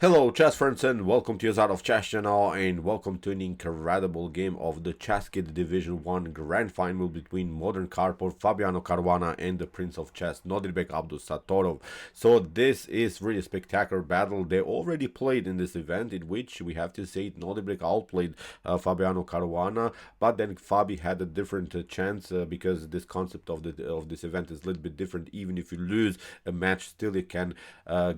Hello chess friends and welcome to Jozarov Chess channel and welcome to an incredible game of the ChessKid Division 1 Grand Final between modern Karpov Fabiano Caruana and the Prince of Chess Nodirbek Abdusattorov. So this is really spectacular battle. They already played in this event in which we have to say Nodirbek outplayed Fabiano Caruana, but then Fabi had a different chance because this concept of this event is a little bit different. Even if you lose a match, still you can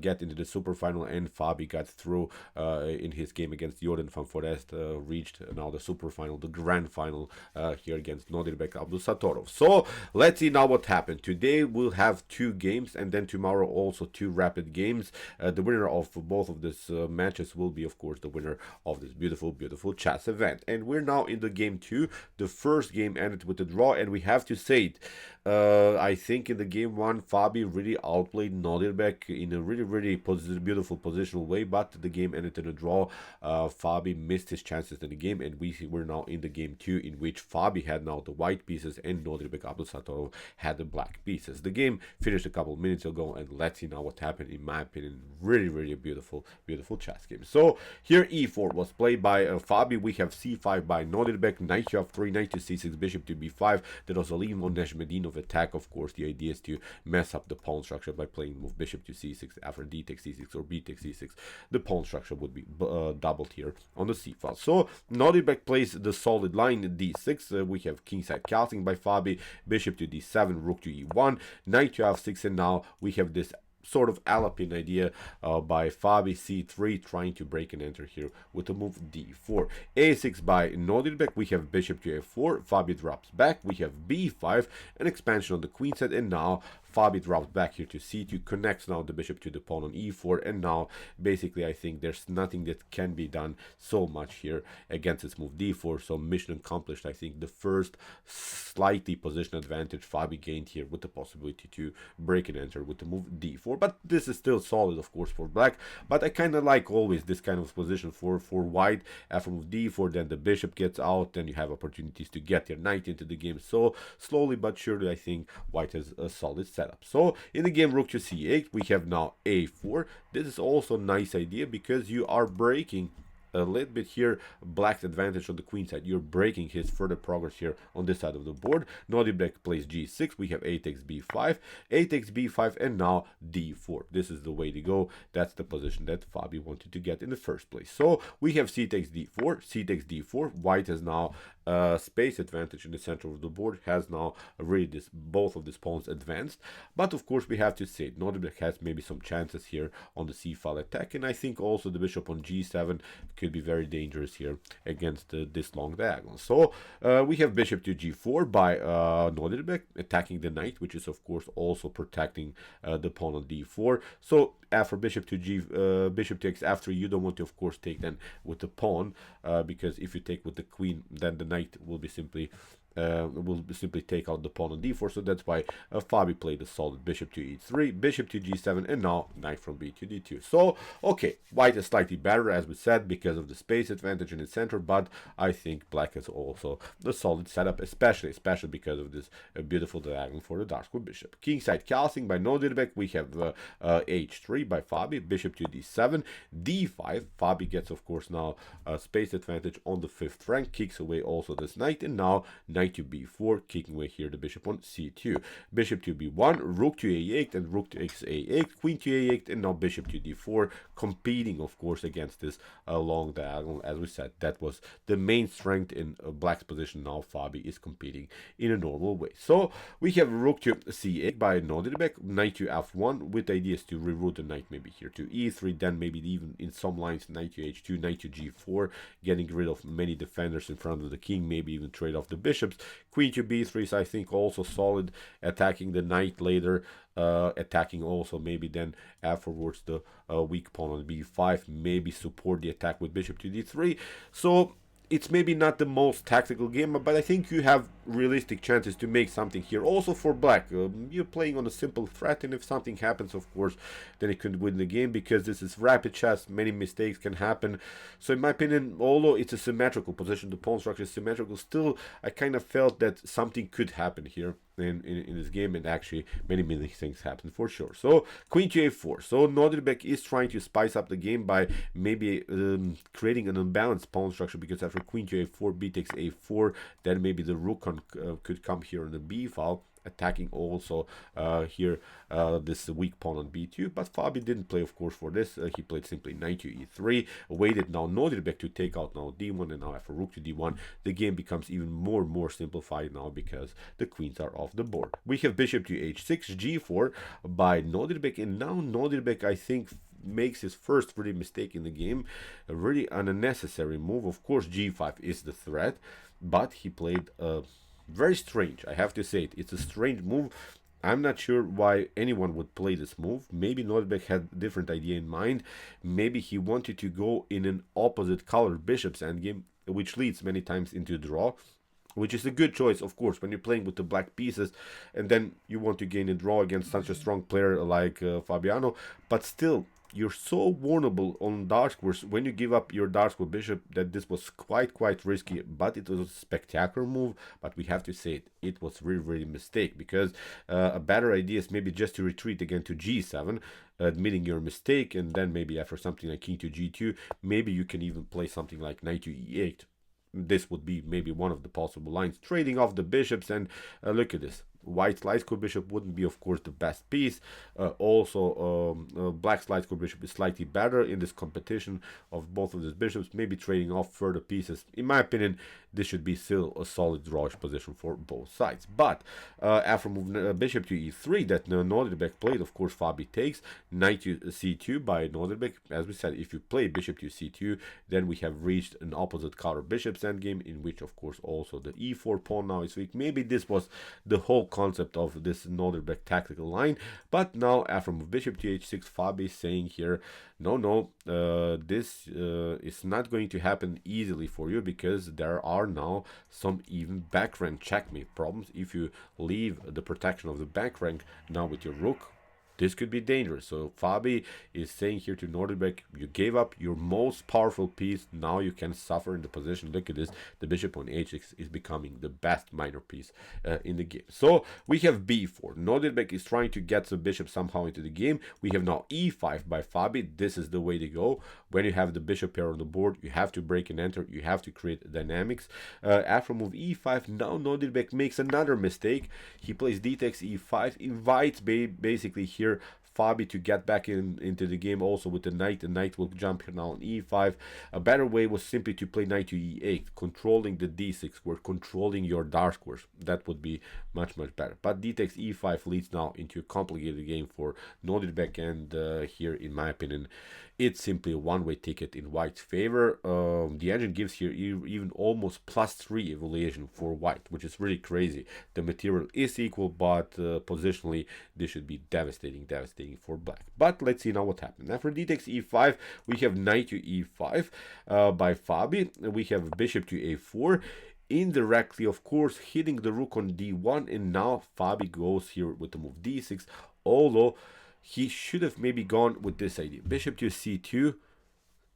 get into the super final, and Fabi got through in his game against Jordan van Forest, reached now the super final, the grand final here against Nodirbek Abdusattorov. So let's see now what happened. Today we'll have two games, and then tomorrow also two rapid games. The winner of both of these matches will be, of course, the winner of this beautiful chess event. And we're now in the game two. The first game ended with a draw, and we have to say it. I think in the game one, Fabi really outplayed Nodirbek in a really beautiful positional way, but the game ended in a draw. Fabi missed his chances in the game, and we're now in the game two, in which Fabi had now the white pieces and Nodirbek Abdusattorov had the black pieces. The game finished a couple of minutes ago, and let's see now what happened. In my opinion, really beautiful chess game. So here e4 was played by Fabi. We have c5 by Nodirbek, knight to f3, knight to c6, bishop to b5. There was a lean on armageddon of attack. Of course, the idea is to mess up the pawn structure by playing move bishop to c6 after d takes c6 or b takes c6. The pawn structure would be doubled here on the c file. So Nodirbek plays the solid line d6. We have kingside castling by Fabi, bishop to d7, rook to e1, knight to f6, and now we have this sort of Alapin idea by Fabi, c3, trying to break and enter here with the move d4. a6 by Nodirbek, we have bishop to f4, Fabi drops back, we have b5, an expansion on the queen side, and now Fabi drops back here to c2, connects now the bishop to the pawn on e4, and now basically I think there's nothing that can be done so much here against this move d4, so mission accomplished. I think the first slightly position advantage Fabi gained here with the possibility to break and enter with the move d4, but this is still solid, of course, for black. But I kind of like always this kind of position for white. After move d4, then the bishop gets out, then you have opportunities to get your knight into the game. So slowly but surely I think white has a solid setup. So in the game rook to c8, we have now a4. This is also a nice idea because you are breaking a little bit here black's advantage on the queen side. You're breaking his further progress here on this side of the board. Nodirbek plays g6. We have a takes b5, a takes b5, and now d4. This is the way to go. That's the position that Fabi wanted to get in the first place. So we have c takes d4, c takes d4. White has now space advantage in the center of the board, has now really both of these pawns advanced. But of course we have to say Nodirbek has maybe some chances here on the c file attack, and I think also the bishop on g7 could be very dangerous here against this long diagonal. So we have bishop to g4 by Nodirbek, attacking the knight, which is of course also protecting the pawn on d4. So after bishop to x after, you don't want to of course take then with the pawn, because if you take with the queen, then the knight will simply take out the pawn on d4. So that's why Fabi played a solid bishop to e3, bishop to g7, and now knight from b to d2. So okay, white is slightly better, as we said, because of the space advantage in the center, but I think black has also the solid setup, especially because of this beautiful diagonal for the dark square bishop. Kingside castling by Nodirbek, we have h3 by Fabi, bishop to d7, d5. Fabi gets of course now space advantage on the fifth rank, kicks away also this knight, and now knight to b4, kicking away here the bishop on c2, bishop to b1, rook to a8, and rook to a8, queen to a8, and now bishop to d4, competing of course against this long diagonal. As we said, that was the main strength in black's position. Now Fabi is competing in a normal way. So we have rook to c8 by Nodirbek, knight to f1, with ideas to reroute the knight maybe here to e3, then maybe even in some lines knight to h2, knight to g4, getting rid of many defenders in front of the king, maybe even trade off the bishops. Queen to b3 is I think also solid, attacking the knight later, attacking also maybe then afterwards the weak pawn on b5, maybe support the attack with bishop to d3. So it's maybe not the most tactical game, but I think you have realistic chances to make something here. Also for black, you're playing on a simple threat, and if something happens, of course, then it could win the game, because this is rapid chess, many mistakes can happen. So in my opinion, although it's a symmetrical position, the pawn structure is symmetrical, still I kind of felt that something could happen here. in this game, and actually many things happen for sure. So queen to a4. So Nodirbek is trying to spice up the game by maybe creating an unbalanced pawn structure, because after queen to a4, b takes a4, then maybe the rook could come here on the b file, attacking also here this weak pawn on b2. But Fabi didn't play, of course, for this. He played simply knight to e3, waited now Nodirbek to take out now d1, and now after rook to d1, the game becomes even more simplified now because the queens are off the board. We have bishop to h6, g4 by Nodirbek, and now Nodirbek, I think, makes his first really mistake in the game, a really unnecessary move. Of course, g5 is the threat, but he played very strange, I have to say it. It's a strange move. I'm not sure why anyone would play this move. Maybe Nodirbek had a different idea in mind. Maybe he wanted to go in an opposite color bishop's endgame, which leads many times into draw, which is a good choice, of course, when you're playing with the black pieces and then you want to gain a draw against such a strong player like Fabiano. But still, you're so vulnerable on dark squares when you give up your dark square bishop that this was quite risky. But it was a spectacular move. But we have to say it was really a mistake, because a better idea is maybe just to retreat again to g7, admitting your mistake, and then maybe after something like king to g2, maybe you can even play something like knight to e8. This would be maybe one of the possible lines, trading off the bishops. And look at this. White slide square bishop wouldn't be, of course, the best piece. Black slide square bishop is slightly better in this competition of both of these bishops. Maybe trading off further pieces. In my opinion, this should be still a solid drawish position for both sides. But after move bishop to e3 that Nodirbek played, of course, Fabi takes knight to c2 by Nodirbek. As we said, if you play bishop to c2, then we have reached an opposite color bishop's endgame, in which, of course, also the e4 pawn now is weak. Maybe this was the whole concept of this Nodirbek tactical line. But now after move bishop to h6, Fabi is saying here, no, this is not going to happen easily for you, because there are now some even back rank checkmate problems. If you leave the protection of the back rank now with your rook, this could be dangerous. So Fabi is saying here to Nodirbek, you gave up your most powerful piece. Now you can suffer in the position. Look at this. The bishop on h6 is becoming the best minor piece in the game. So we have b4. Nodirbek is trying to get the bishop somehow into the game. We have now e5 by Fabi. This is the way to go. When you have the bishop pair on the board, you have to break and enter. You have to create dynamics. After move e5, now Nodirbek makes another mistake. He plays d takes e5, invites basically here Fabi to get back into the game also with the knight. The knight will jump here now on e5. A better way was simply to play knight to e8, controlling the d6 square, controlling your dark squares. That would be much better. But d takes e5 leads now into a complicated game for Nodirbek, and here, in my opinion, it's simply a one-way ticket in white's favor. The engine gives here even almost +3 evaluation for white, which is really crazy. The material is equal, but positionally this should be devastating for black. But let's see now what happened. After d takes e5, we have knight to e5 by Fabi. We have bishop to a4. Indirectly, of course, hitting the rook on d1, and now Fabi goes here with the move d6, although he should have maybe gone with this idea. Bishop to c2,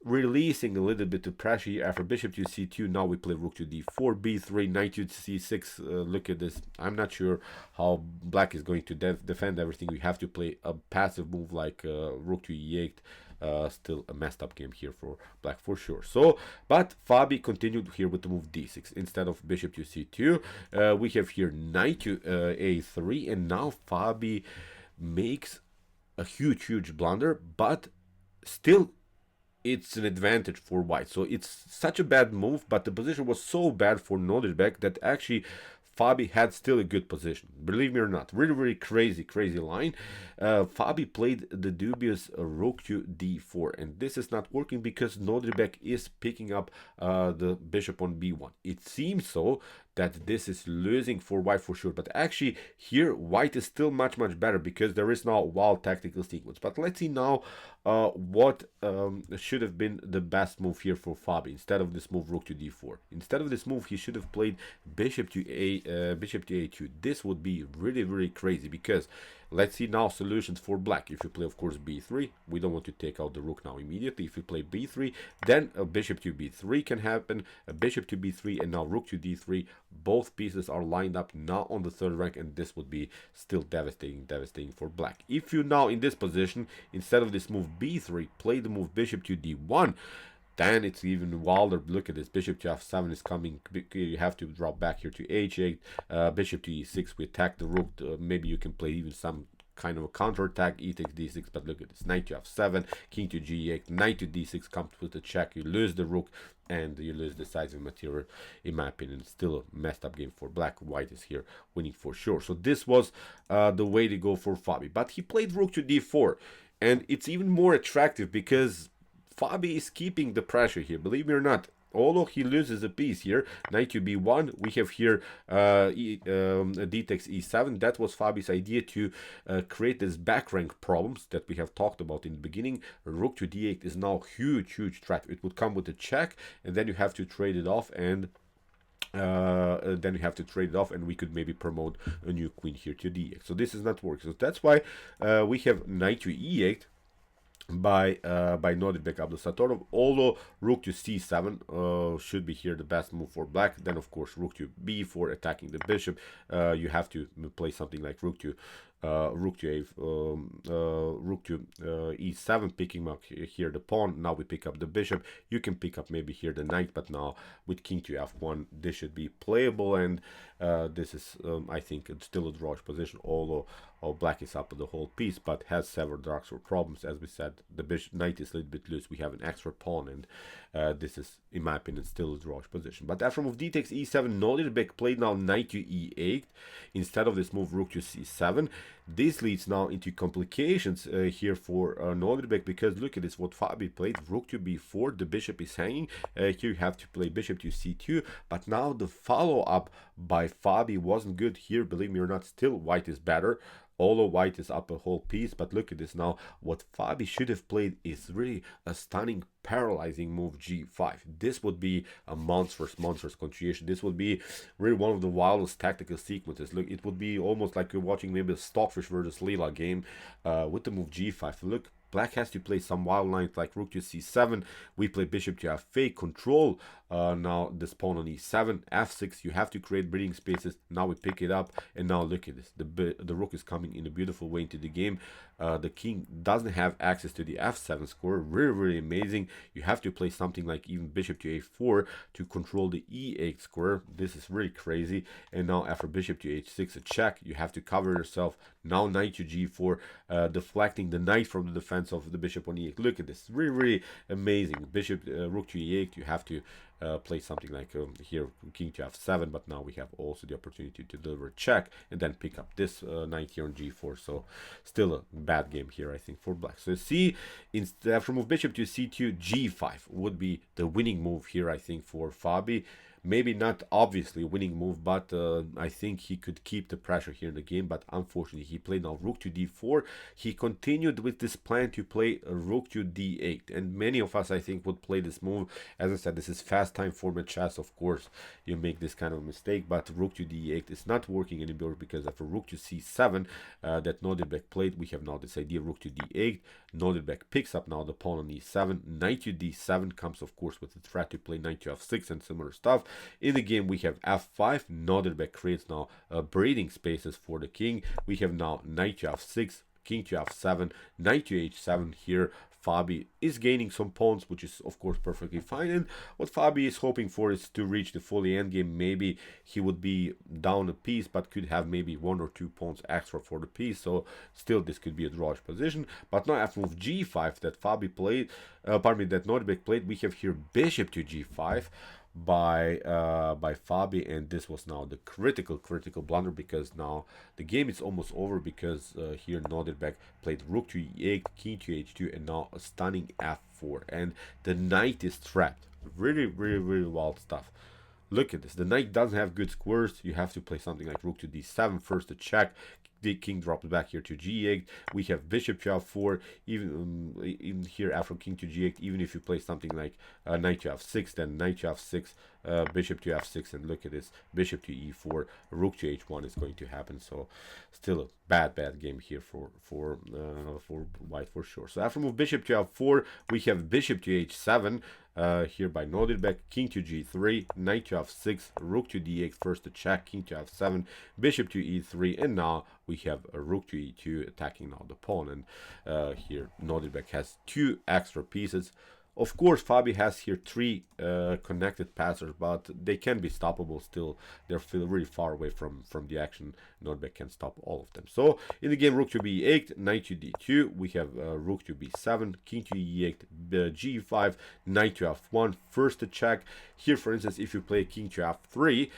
releasing a little bit of pressure here. After bishop to c2, now we play rook to d4, b3, knight to c6. Look at this. I'm not sure how black is going to defend everything. We have to play a passive move like rook to e8. Still a messed up game here for black for sure. So, but Fabi continued here with the move d6 instead of bishop to c2. We have here knight to a3, and now Fabi makes a huge blunder, but still it's an advantage for white. So it's such a bad move, but the position was so bad for Nodirbek that actually Fabi had still a good position. Believe me or not, really crazy line. Fabi played the dubious rook to d4, and this is not working because Nodirbek is picking up the bishop on b1. It seems so that this is losing for white for sure, but actually here white is still much better because there is now wild tactical sequence. But let's see now what should have been the best move here for Fabi instead of this move rook to d4. Instead of this move, he should have played bishop to a2. This would be really crazy, because Let's see now solutions for black. If you play, of course, b3, we don't want to take out the rook now immediately. If you play b3, then a bishop to b3 can happen, a bishop to b3, and now rook to d3. Both pieces are lined up now on the third rank, and this would be still devastating for black. If you now in this position, instead of this move b3, play the move bishop to d1, then it's even wilder. Look at this, bishop to f7 is coming. You have to drop back here to h8, bishop to e6, we attack the rook. Maybe you can play even some kind of a counter-attack, e takes d6, but look at this, knight to f7, king to g8, knight to d6 comes with a check, you lose the rook, and you lose decisive material. In my opinion, still a messed up game for black. White is here winning for sure. So this was the way to go for Fabi, but he played rook to d4, and it's even more attractive because Fabi is keeping the pressure here, believe me or not. Although he loses a piece here, knight to b1, we have here d takes e7. That was Fabi's idea to create this back rank problems that we have talked about in the beginning. Rook to d8 is now huge threat. It would come with a check, and then you have to trade it off, and we could maybe promote a new queen here to d8. So this is not working. So that's why we have knight to e8 by Nodirbek Abdusattorov. Although rook to c7 should be here the best move for black. Then of course rook to b4, attacking the bishop. You have to play something like rook to e7, picking up here the pawn. Now we pick up the bishop. You can pick up maybe here the knight, but now with king to f1 this should be playable, and this is I think still a drawish position, although black is up the whole piece, but has several dark sword problems. As we said, the bishop knight is a little bit loose, we have an extra pawn, and this is in my opinion still a drawish position. But after move d takes e7, Nodirbek played now knight to e8 instead of this move rook to c7. This leads now into complications here for Nodirbek, because look at this, what Fabi played, rook to b4, the bishop is hanging. Here you have to play bishop to c2, but now the follow-up by Fabi wasn't good here, believe me or not. Still white is better, although white is up a whole piece. But look at this now, what Fabi should have played is really a stunning paralyzing move g5. This would be a monstrous continuation. This would be really one of the wildest tactical sequences. Look, it would be almost like you're watching maybe a Stockfish versus Lila game with the move g5. Look, black has to play some wild lines like rook to c7. We play bishop to f8, control now this pawn on e7, f6. You have to create breathing spaces. Now we pick it up, and now look at this. The rook is coming in a beautiful way into the game. The king doesn't have access to the f7 square. Really amazing. You have to play something like even bishop to a4 to control the e8 square. This is really crazy. And now after bishop to h6, a check. You have to cover yourself. Now knight to g4, deflecting the knight from the defense of the bishop on e8. Look at this, really amazing. Bishop rook to e8. You have to play something like here king to f7, but now we have also the opportunity to deliver a check and then pick up this knight here on g4. So still a bad game here, I think, for black. So see, after move bishop to c2, g5 would be the winning move here, I think, for Fabi. Maybe not obviously a winning move, but I think he could keep the pressure here in the game. But unfortunately, he played now rook to d4. He continued with this plan to play a rook to d8. And many of us, I think, would play this move. As I said, this is fast time format chess. Of course, you make this kind of mistake. But rook to d8 is not working anymore, because after rook to c7 that Nodirbek played, we have now this idea rook to d8. Nodirbek picks up now the pawn on e7. Knight to d7 comes, of course, with the threat to play knight to f6 and similar stuff. In the game, we have f5. Nodirbek creates now breathing spaces for the king. We have now knight to f6, king to f7, knight to h7 here. Fabi is gaining some pawns, which is of course perfectly fine, and what Fabi is hoping for is to reach the fully endgame. Maybe he would be down a piece, but could have maybe 1 or 2 pawns extra for the piece, so still this could be a drawish position. But now after move g5 that Fabi played, that Nodirbek played, we have here bishop to g5 by Fabi, and this was now the critical blunder, because now the game is almost over, because here Nodirbek played rook to e8, king to h2, and now a stunning f4, and the knight is trapped. Really wild stuff. Look at this, the knight doesn't have good squares. You have to play something like rook to d7 first to check. The king drops back here to g8. We have bishop to f4. Even here after king to g8, even if you play something like knight to f6, then knight to f6, bishop to f6, and look at this, bishop to e4, rook to h1 is going to happen. So still a bad game here for white for sure. So after move bishop to f4, we have bishop to h7 here by Nodirbek, king to g3, knight to f6, rook to d8, first to check, king to f7, bishop to e3, and now we have a rook to e2 attacking now the pawn. And here Nodirbek has 2 extra pieces. Of course, Fabi has here 3 connected passers, but they can be stoppable still. They're still really far away from the action. Nodirbek can stop all of them. So in the game, rook to b8, knight to d2. We have rook to b7, king to e8, g5, knight to f1. First to check. Here, for instance, if you play king to f3,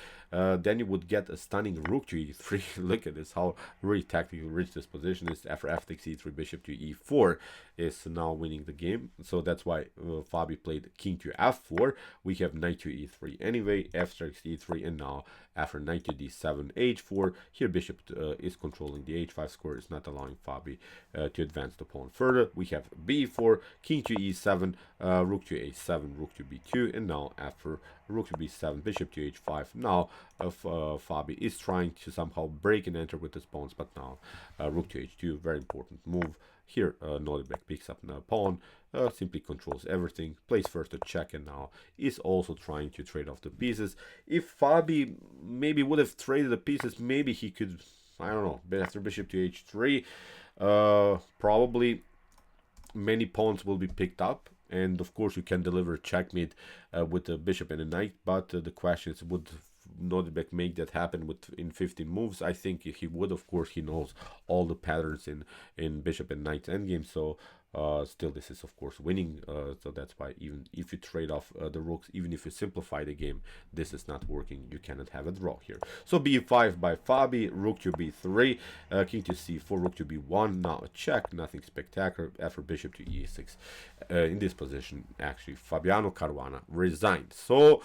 then you would get a stunning rook to e3. Look at this, how really tactically rich this position is. After f takes e3, bishop to e4 is now winning the game. So that's why Fabi played king to f4. We have knight to e3 anyway, f takes e3, and now after knight to d7, h4, here bishop is controlling the h5 square, is not allowing Fabi to advance the pawn further. We have b4, king to e7, rook to a7, rook to b2, and now after rook to b7, bishop to h5. Now Fabi is trying to somehow break and enter with his pawns, but now rook to h2, very important move. Here Nodirbek picks up the pawn, simply controls everything, plays first a check, and now is also trying to trade off the pieces. If Fabi maybe would have traded the pieces, maybe he could, I don't know, but after bishop to h3, probably many pawns will be picked up. And of course, you can deliver a checkmate with a bishop and a knight, but the question is, would Nodirbek make that happen in 15 moves? I think he would. Of course, he knows all the patterns in bishop and knight endgame, so still this is of course winning. So that's why even if you trade off the rooks, even if you simplify the game, this is not working. You cannot have a draw here. So b5 by Fabi, rook to b3, king to c4, rook to b1. Now a check, nothing spectacular. After bishop to e6, in this position actually Fabiano Caruana resigned. So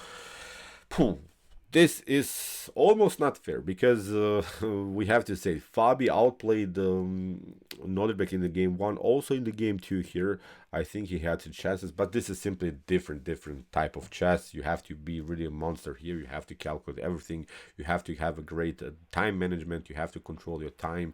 this is almost not fair, because we have to say Fabi outplayed Nodirbek in the game 1, also in the game 2 here. I think he had some chances, but this is simply a different type of chess. You have to be really a monster here. You have to calculate everything. You have to have a great time management. You have to control your time.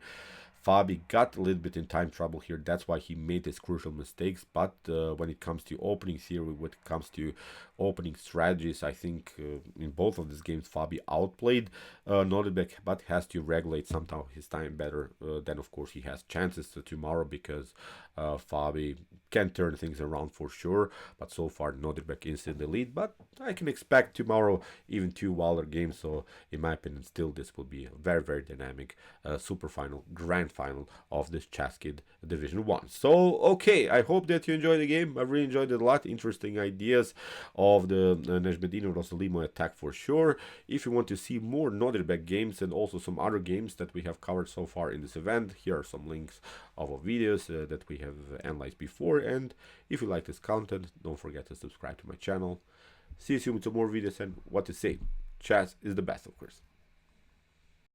Fabi got a little bit in time trouble here. That's why he made his crucial mistakes. But when it comes to opening theory, when it comes to opening strategies, I think in both of these games, Fabi outplayed Nodirbek, but has to regulate somehow his time better. Then, of course, he has chances tomorrow, because Fabi can turn things around for sure. But so far, Nodirbek is in the lead. But I can expect tomorrow even 2 wilder games. So, in my opinion, still this will be a very dynamic super final, grand final of this ChessKid Division 1. So, okay, I hope that you enjoyed the game. I really enjoyed it a lot. Interesting ideas of the Nejmedinov Rosalimo attack for sure. If you want to see more Nodirbek games and also some other games that we have covered so far in this event, here are some links of our videos that we have analyzed before. And if you like this content, don't forget to subscribe to my channel. See you soon with some more videos, and what to say, chess is the best, of course.